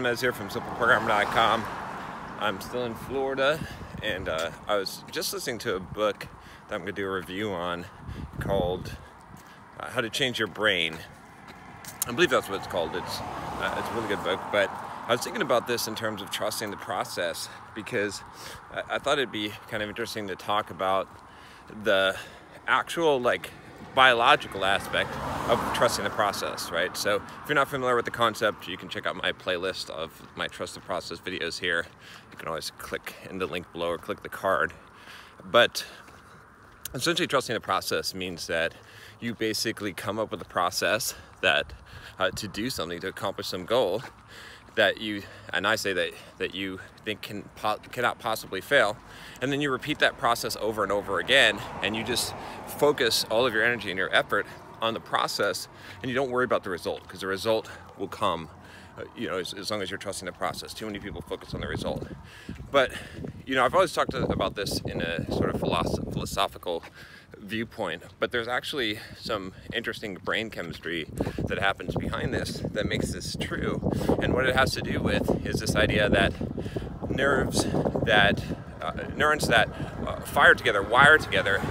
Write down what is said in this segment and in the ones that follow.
Mez here from simpleprogrammer.com. I'm still in Florida, and I was just listening to a book that I'm going to do a review on called How to Change Your Brain. I believe that's what it's called. It's a really good book, but I was thinking about this in terms of trusting the process, because I thought it'd be kind of interesting to talk about the actual biological aspect of trusting the process, right? So if you're not familiar with the concept, you can check out my playlist of my Trust the Process videos here. You can always click in the link below or click the card. But essentially, trusting the process means that you basically come up with a process that to do something, to accomplish some goal that you, and I say that you think cannot possibly fail, and then you repeat that process over and over again, and you just focus all of your energy and your effort on the process, and you don't worry about the result, because the result will come as long as you're trusting the process. Too many people focus on the result. But I've always talked about this in a sort of philosophical viewpoint, but there's actually some interesting brain chemistry that happens behind this that makes this true. And what it has to do with is this idea that neurons that fire together, wire together,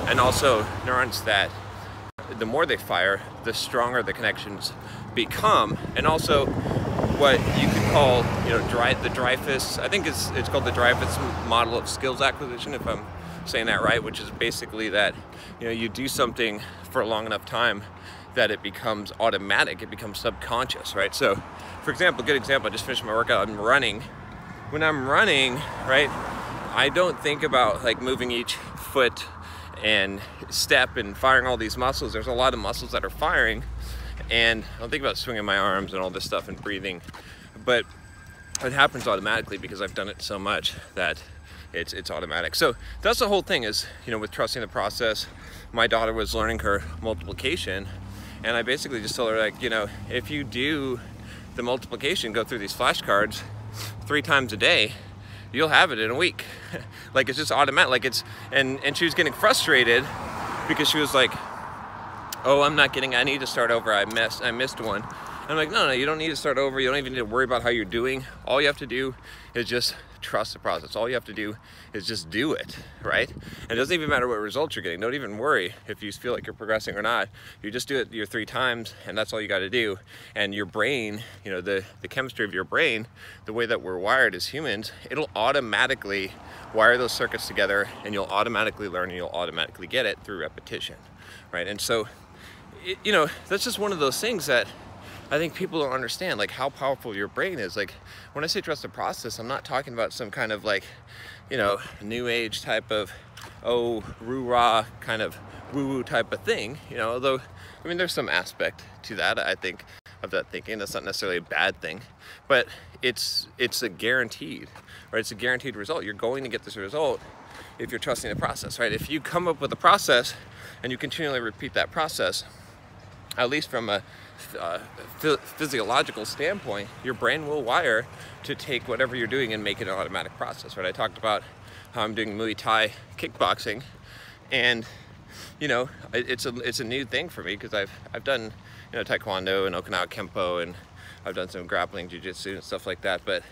and also neurons that the more they fire, the stronger the connections become. And also what you could call the Dreyfus, I think it's called the Dreyfus model of skills acquisition, if I'm saying that right, which is basically that you do something for a long enough time that it becomes automatic, it becomes subconscious, right? So for example, good example, I just finished my workout, I'm running. When I'm running, right, I don't think about moving each foot and step and firing all these muscles. There's a lot of muscles that are firing, and I don't think about swinging my arms and all this stuff and breathing, but it happens automatically because I've done it so much that it's automatic. So that's the whole thing is, with trusting the process. My daughter was learning her multiplication, and I basically just told her, if you do the multiplication, go through these flashcards 3 times a day, you'll have it in a week. It's just automatic. And she was getting frustrated because she was like, oh, I need to start over. I missed one. And I'm like, no, you don't need to start over. You don't even need to worry about how you're doing. All you have to do is just trust the process. All you have to do is just do it, right? And it doesn't even matter what results you're getting. Don't even worry if you feel like you're progressing or not. You just do it your 3 times, and that's all you got to do. And your brain, the chemistry of your brain, the way that we're wired as humans, it'll automatically wire those circuits together, and you'll automatically learn, and you'll automatically get it through repetition, right? And so, that's just one of those things that I think people don't understand, how powerful your brain is. When I say trust the process, I'm not talking about some kind of new age type of rah kind of woo-woo type of thing, although there's some aspect to that, I think, of that thinking. That's not necessarily a bad thing, but it's a guaranteed, right? It's a guaranteed result. You're going to get this result if you're trusting the process, right? If you come up with a process and you continually repeat that process, at least from a physiological standpoint, your brain will wire to take whatever you're doing and make it an automatic process, right? I talked about how I'm doing Muay Thai kickboxing, and it's a new thing for me, because I've done Taekwondo and Okinawa Kempo, and I've done some grappling, jiu-jitsu and stuff like that, but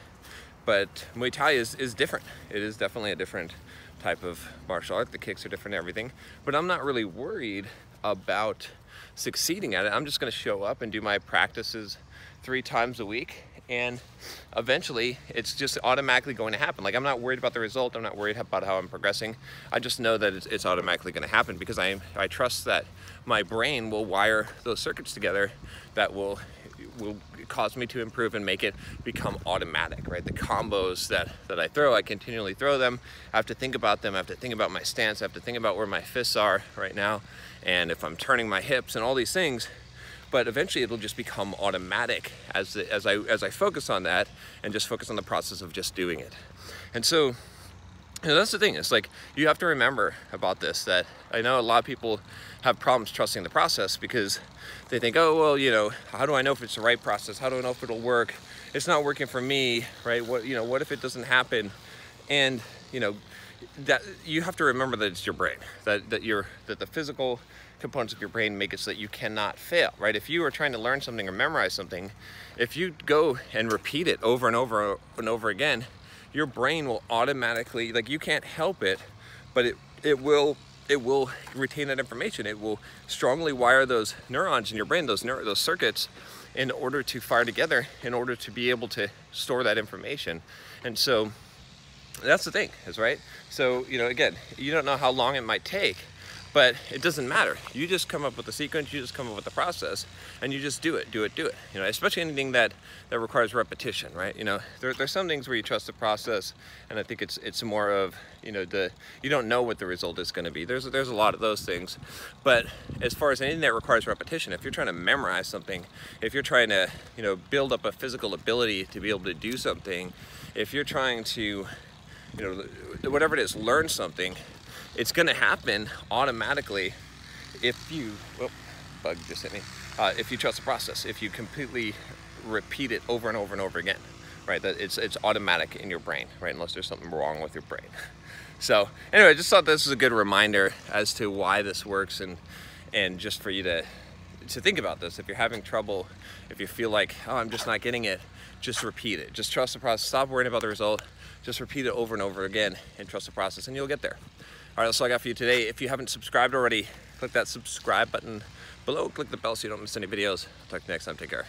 Muay Thai is different. It is definitely a different type of martial art. The kicks are different and everything, but I'm not really worried about succeeding at it. I'm just going to show up and do my practices 3 times a week, and eventually it's just automatically going to happen. I'm not worried about the result. I'm not worried about how I'm progressing. I just know that it's automatically going to happen, because I trust that my brain will wire those circuits together that will cause me to improve and make it become automatic, right? The combos that I throw, I continually throw them. I have to think about them. I have to think about my stance. I have to think about where my fists are right now, and if I'm turning my hips and all these things. But eventually it'll just become automatic as I focus on that and just focus on the process of just doing it. And so that's the thing. It's you have to remember about this, that I know a lot of people have problems trusting the process because they think, oh, well, how do I know if it's the right process? How do I know if it'll work? It's not working for me, right? What if it doesn't happen? And, that you have to remember that it's your brain, that the physical components of your brain make it so that you cannot fail, right? If you are trying to learn something or memorize something, if you go and repeat it over and over and over again, your brain will automatically, like, you can't help it, but it will retain that information. It will strongly wire those neurons in your brain, those circuits, in order to fire together, in order to be able to store that information. And so that's the thing, is right. So, you know, again, you don't know how long it might take, but it doesn't matter. You just come up with the sequence, you just come up with the process, and you just do it. You know, especially anything that requires repetition, right? You know, there's some things where you trust the process, and I think it's more of, you know, you don't know what the result is going to be. There's a lot of those things, but as far as anything that requires repetition, if you're trying to memorize something, if you're trying to, you know, build up a physical ability to be able to do something, if you're trying to, you know, whatever it is, learn something, it's going to happen automatically if you, bug just hit me, if you trust the process, if you completely repeat it over and over and over again, right? That it's automatic in your brain, right? Unless there's something wrong with your brain. So anyway, I just thought this was a good reminder as to why this works, and just for you to think about this. If you're having trouble, if you feel like, oh, I'm just not getting it, just repeat it. Just trust the process. Stop worrying about the result. Just repeat it over and over again and trust the process, and you'll get there. All right, that's all I got for you today. If you haven't subscribed already, click that subscribe button below. Click the bell so you don't miss any videos. Talk to you next time. Take care.